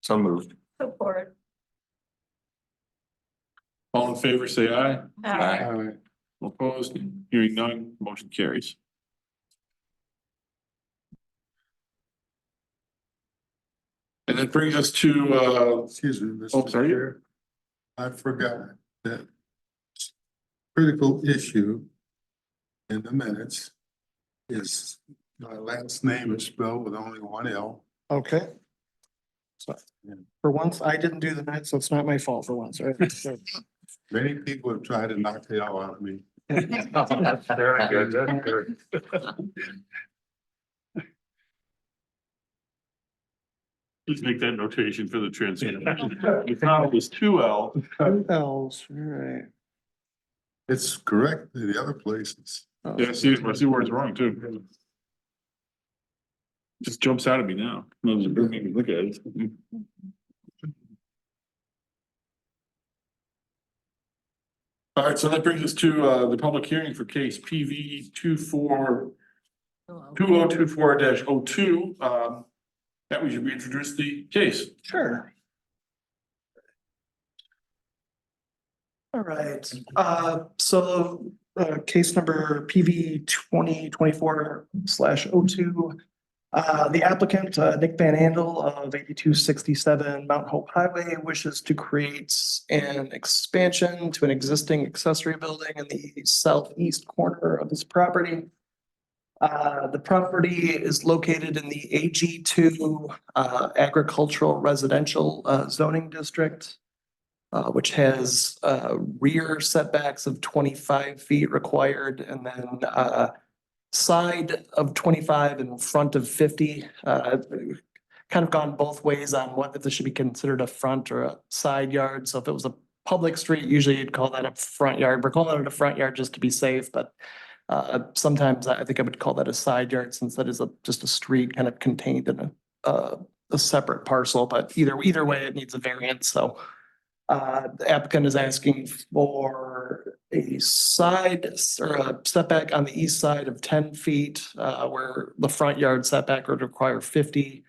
So moved. Support. All in favor, say aye. Aye. Opposed, hearing none, motion carries. And that brings us to, Excuse me, Oh, Mr. sorry. Chair. I forgot that critical issue in the minutes is my last name is spelled with only one L. Okay. So for once, I didn't do the minutes, so it's not my fault for once, right? So- Many people have tried to knock the L out of me. That's very good, that's good. please make that notation for the transcript. The count was 2L. Two L's, all right. It's correct in the other places. Oh, Yeah, I see where it's wrong too. Just jumps out at me now. Look at it. All right, so that brings us to the public hearing for case PV 2024-02. That we should reintroduce the case. Sure. All right, so case number PV 2024/02. The applicant, Nick Van Andel of 8267 Mount Hope Highway, wishes to create an expansion to an existing accessory building in the southeast corner of his property. The property is located in the AG2 agricultural residential zoning district, which has rear setbacks of 25 feet required, and then side of 25 and front of 50. Kind of gone both ways on what if this should be considered a front or a side yard. So if it was a public street, usually you'd call that a front yard. We're calling it a front yard just to be safe, but sometimes I think I would call that a side yard since that is just a street kind of contained in a separate parcel. But either way, it needs a variance. So the applicant is asking for a side or a setback on the east side of 10 feet, where the front yard setback would require 50.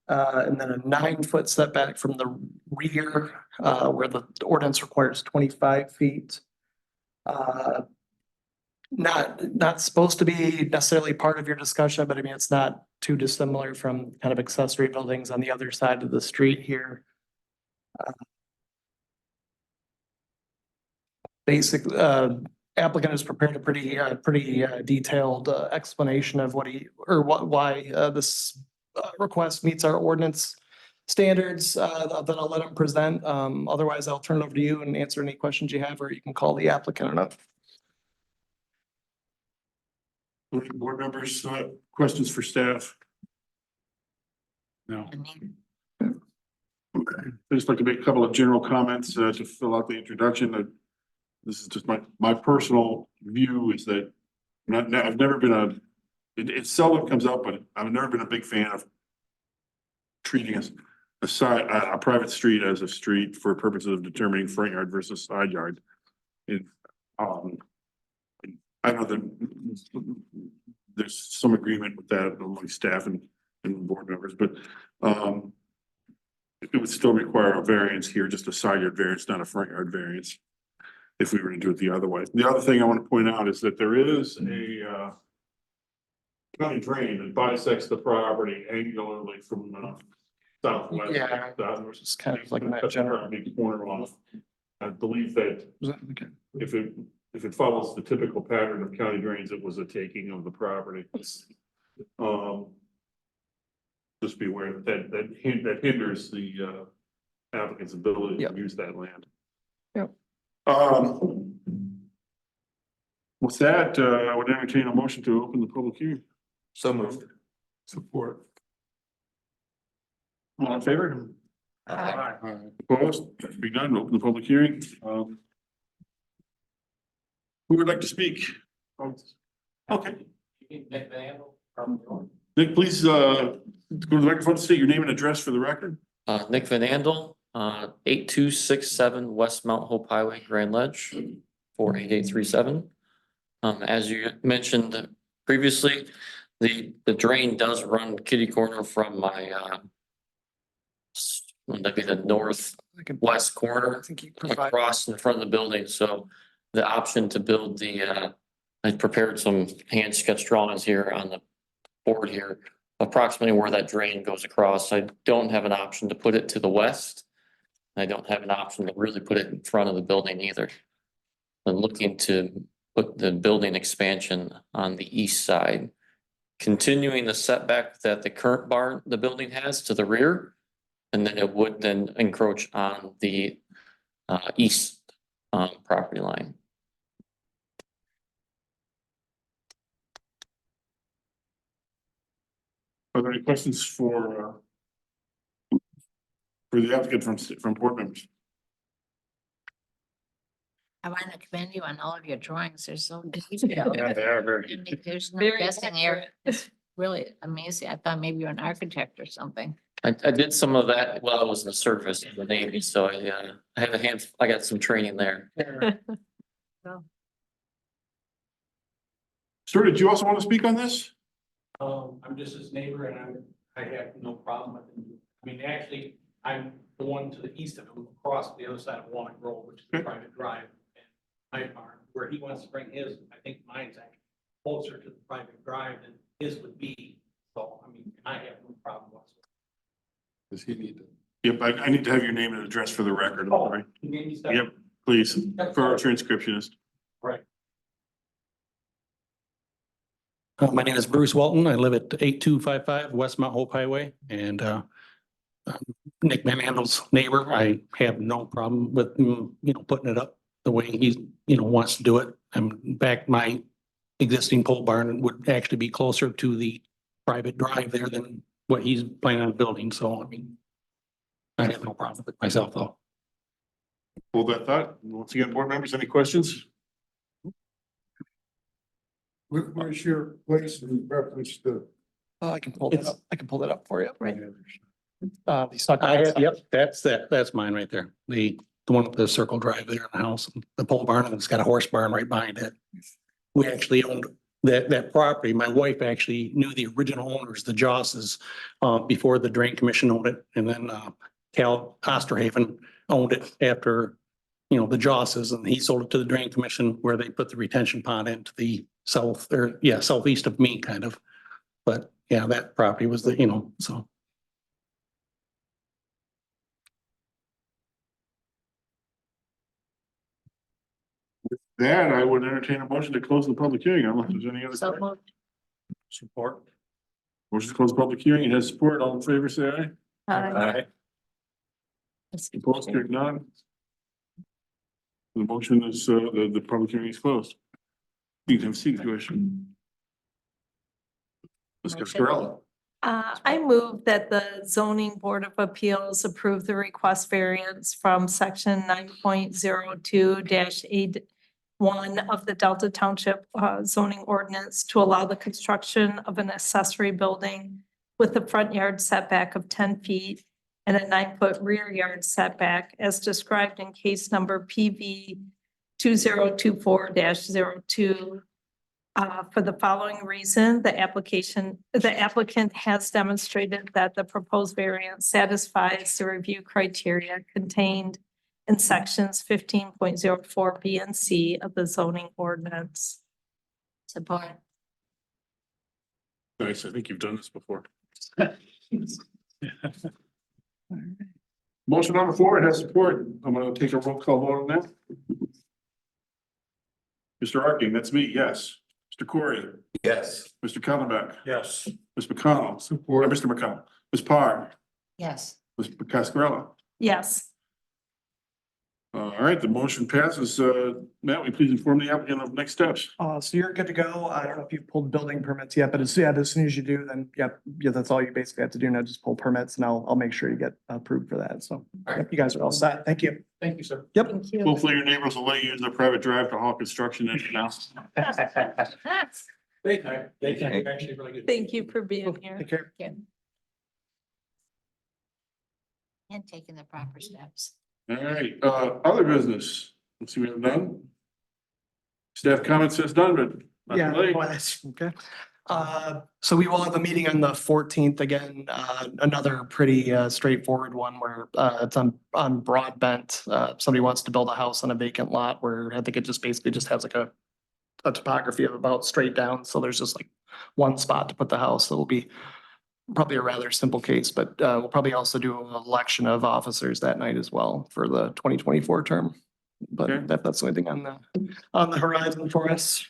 And then a 9-foot setback from the rear, where the ordinance requires 25 feet. Not supposed to be necessarily part of your discussion, but I mean, it's not too dissimilar from kind of accessory buildings on the other side of the street here. Basically, applicant has prepared a pretty detailed explanation of why this request meets our ordinance standards, that I'll let him present. Otherwise, I'll turn it over to you and answer any questions you have, or you can call the applicant or not. Board members, questions for staff? No. I'd just like to make a couple of general comments to fill out the introduction. This is just my personal view is that I've never been it seldom comes up, but I've never been a big fan of treating a private street as a street for purposes of determining front yard versus side yard. I know that there's some agreement with that among staff and board members, but it would still require a variance here, just a side yard variance, not a front yard variance, if we were to do it the other way. The other thing I want to point out is that there is a county drain that bisects the property angularly from southwest. Yeah, southwest. just kind of like in that Cut the general. property corner off. I believe that Okay. if it follows the typical pattern of county drains, it was a taking of the property. Just be aware that hinders the applicant's ability Yep. to use that land. Yep. With that, I would entertain a motion to open the public hearing. So moved. Support. All in favor? Aye. Opposed? Be done. Open the public hearing. Who would like to speak? Okay. Nick, please, go to the microphone, state your name and address for the record. Nick Van Andel, 8267 West Mount Hope Highway, Grand Ledge, 48837. As you mentioned previously, the drain does run kitty corner from my That'd be the northwest I can, corner I think you provide. across in front of the building, so the option to build the, I prepared some hand sketch drawings here on the board here, approximately where that drain goes across. I don't have an option to put it to the west. I don't have an option to really put it in front of the building either. I'm looking to put the building expansion on the east side, continuing the setback that the current barn, the building has to the rear. And then it would then encroach on the east property line. Are there any questions for the applicant from board members? I want to commend you on all of your drawings. They're so detailed. Yeah, they are very. And there's no Very guessing here. accurate. It's really amazing. I thought maybe you're an architect or something. I did some of that while I was in the service in the Navy, so I have a hand, I got some training there. Sir, did you also want to speak on this? I'm just his neighbor and I have no problem with him. I mean, actually, I'm the one to the east of him, across the other side of Walnut Grove, which is a private drive. And my farm, where he wants to bring his, I think mine's actually closer to the private drive than his would be. So, I mean, I have no problem whatsoever. Does he need to? Yep, I need to have your name and address for the record. Oh, Right? you gave me stuff. Yep, please, for our transcriptionist. Right. My name is Bruce Walton. I live at 8255 West Mount Hope Highway, and Nick Van Andel's neighbor. I have no problem with him, putting it up the way he's, wants to do it. In fact, my existing pole barn would actually be closer to the private drive there than what he's planning on building. So, I mean, I have no problem with it myself, though. Hold that thought. Once again, board members, any questions? Where's your place in reference to? I can pull that up. I can pull that up for you. Right. These stuck. Yep, that's mine right there. The one with the circle drive there in the house, the pole barn, and it's got a horse barn right behind it. We actually owned that property. My wife actually knew the original owners, the Josses, before the Drain Commission owned it. And then Cal Osterhaven owned it after, the Josses, and he sold it to the Drain Commission where they put the retention pond into the southeast of me kind of. But yeah, that property was so. That I would entertain a motion to close the public hearing unless there's any other. So moved. Support. Motion to close the public hearing. It has support. All in favor, say aye. Aye. Opposed, hearing none. The motion is, the public hearing is closed. You can have a seat if you wish. Ms. Cascarella. I move that the zoning board of appeals approve the request variance from section 9.02-A1 of the Delta Township zoning ordinance to allow the construction of an accessory building with a front yard setback of 10 feet and a 9-foot rear yard setback as described in case number PV 2024-02. For the following reason, the applicant has demonstrated that the proposed variance satisfies the review criteria contained in sections 15.04 B and C of the zoning ordinance. Support. Nice, I think you've done this before. Motion on the floor, it has support. I'm gonna take a roll call vote on that. Mr. Arking, that's me, yes. Mr. Corey, Yes. Mr. Callenbeck, Yes. Ms. McConnell, or Support. Mr. McConnell, Ms. Parr, Yes. Ms. Cascarella. Yes. All right, the motion passes. Matt, will you please inform the applicant of next steps? So you're good to go. I don't know if you've pulled building permits yet, but as soon as you do, then yeah, that's all you basically have to do now. Just pull permits and I'll make sure you get approved for that. So yep, you guys are all set. Thank you. Thank you, sir. Yep. Thank you. Hopefully your neighbors will let you use their private drive to haul construction in and out. They can actually really good. Thank you for being here. Take care. And taking the proper steps. All right, other business. Let's see, we have none. Staff comments says done, but not Yeah, too late. well, that's okay. So we will have a meeting on the 14th again, another pretty straightforward one where it's on Broadbent. Somebody wants to build a house on a vacant lot where I think it just basically just has like a topography of about straight down. So there's just like one spot to put the house. It'll be probably a rather simple case, but we'll probably also do an election of officers that night as well for the 2024 term. But Okay. that's the only thing on the horizon for us.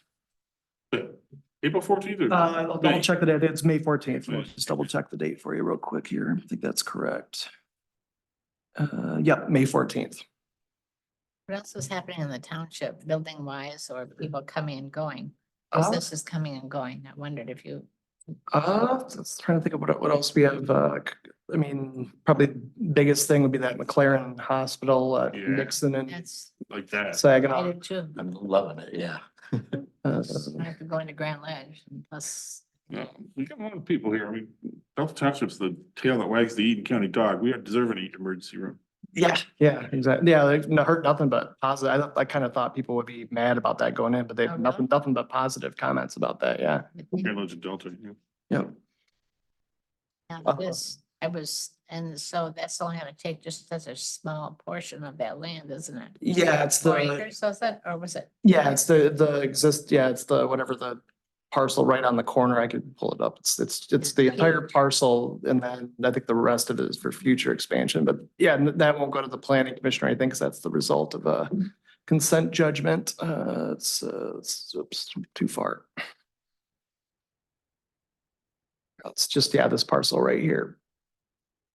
April 14th? I'll double check the date. It's May 14th. We'll May. just double check the date for you real quick here. I think that's correct. Yep, May 14th. What else is happening in the township, building wise, or people coming and going? Uh, Businesses coming and going. I wondered if you, Just trying to think of what else we have. I mean, probably biggest thing would be that McLaren Hospital, Yeah. Nixon and that's, Like that. I Saginaw. did too. I'm loving it, yeah. Uh, I have to go into Grand Ledge and plus, No, we got a lot of people here. I mean, Delta Township's the tail that wags the Eden County dog. We deserve an emergency room. Yeah, exactly. Yeah, they've heard nothing but positive. I kind of thought people would be mad about that going in, but they've Oh, really? nothing but positive comments about that. Yeah. Here in Legend Delta, yeah. Yep. yeah, this, and so that's only gonna take just such a small portion of that land, isn't it? Yeah, it's 4 the, acres, was it, or was it? yeah, it's it's the whatever the parcel right on the corner. I could pull it up. It's the entire parcel and then I think the rest of it is for future expansion. But yeah, that won't go to the planning commission or anything because that's the result of a consent judgment. It's oops, too far. It's just, yeah, this parcel right here.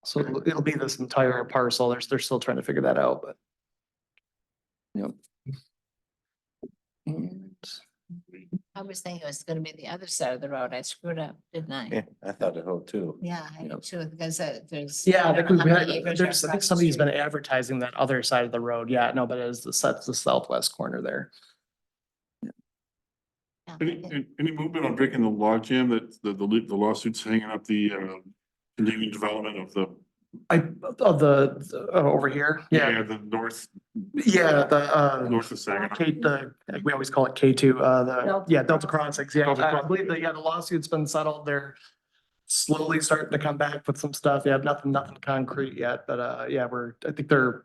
So it'll be this entire parcel. They're still trying to figure that out, but. Yep. And I was thinking it was gonna be the other side of the road. I screwed up, didn't I? Yeah, I thought it would too. Yeah, I did too, because there's. yeah, I don't think know we've how had, many acres are I think across the somebody's been street. advertising that other side of the road. Yeah, no, but it's the southwest corner there. Yeah, Any movement on breaking the log jam that the lawsuits hanging up the continuing development of the Of the over here. Yeah, the north the north of Saginaw. We always call it K2, Delta Delta Crossings. Yeah, Delta I Crossings. believe that, yeah, the lawsuit's been settled. They're slowly starting to come back with some stuff. Yeah, nothing concrete yet, but I think they're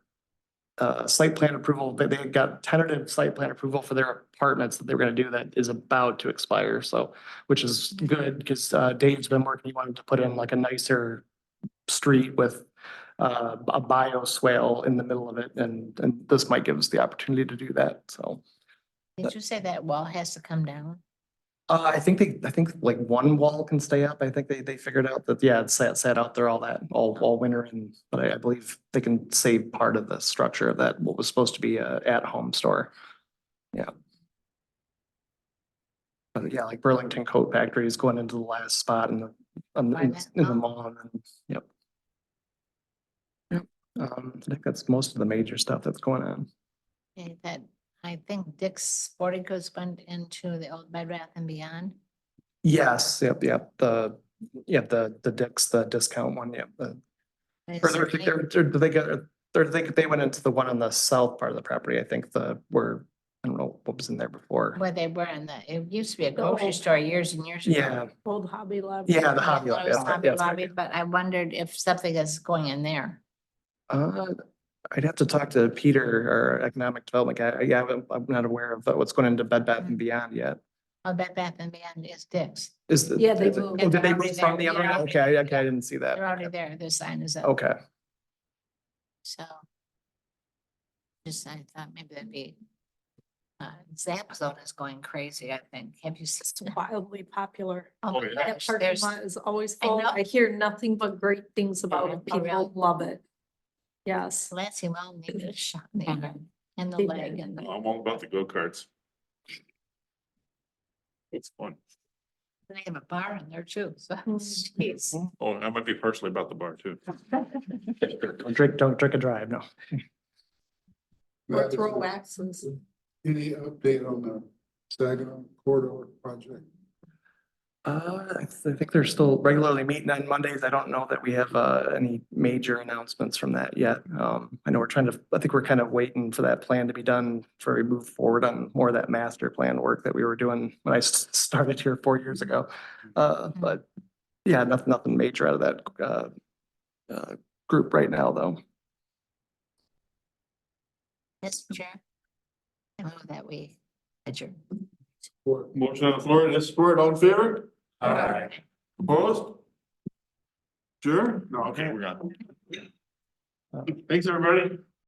site plan approval, they got tentative site plan approval for their apartments that they were gonna do that is about to expire, so, which is good, because Dave's been working, he wanted to put in like a nicer street with a bio swale in the middle of it, and this might give us the opportunity to do that, so. Did you say that wall has to come down? I think like one wall can stay up. I think they figured out that, yeah, it sat out there all winter and, but I believe they can save part of the structure of that, what was supposed to be a at-home store. Yeah. But yeah, like Burlington Coat Factory is going into the last spot in the mall and then, yep. Yep, I think that's most of the major stuff that's going on. Okay, that, I think Dick's Sporting Goods went into the old Bed Bath and Beyond. Yes, yep, the Dick's, the discount one, yep. Or they went into the one on the south part of the property, I think I don't know what was in there before. Where they were it used to be a grocery store years and years ago. Yeah, Old Hobby Lobby. yeah, the Yeah, Hobby well, Lobby. it was that's right, Hobby that's right. Lobby, but I wondered if something is going in there. I'd have to talk to Peter, our economic development guy. Yeah, I'm not aware of what's going into Bed Bath and Beyond yet. Oh, Bed Bath and Beyond is Dick's. Yeah, they is it- moved. oh, did they They're move already from the there. other? They're One? already Okay, there. okay, I didn't see that. They're already there. Their sign is up. Okay. So. Just, I thought maybe that'd be. Zap Zone is going crazy, I think. Have you It's seen? wildly popular. Oh Oh, my yeah. That gosh, parking there's, lot is always I full. know. I hear nothing but great things about it. Oh, really? People love it. Yes. Lansing well needed a shot there and the They leg did. and I'm all about the go-karts. It's fun. they have a bar in there too, so. Mm-hmm. Jeez. Oh, I might be partially about the bar too. Don't drink and drive, no. Or throw axes. Any update on the Saginaw corridor project? I think they're still regularly meeting on Mondays. I don't know that we have any major announcements from that yet. I know I think we're kind of waiting for that plan to be done before we move forward on more of that master plan work that we were doing when I started here 4 years ago. But yeah, nothing major out of that group right now, though. Mr. Chair. I move that we adjourn. Motion on the floor, and support, all in favor? Aye. Opposed? Sure? No, okay, we're on. Thanks, everybody.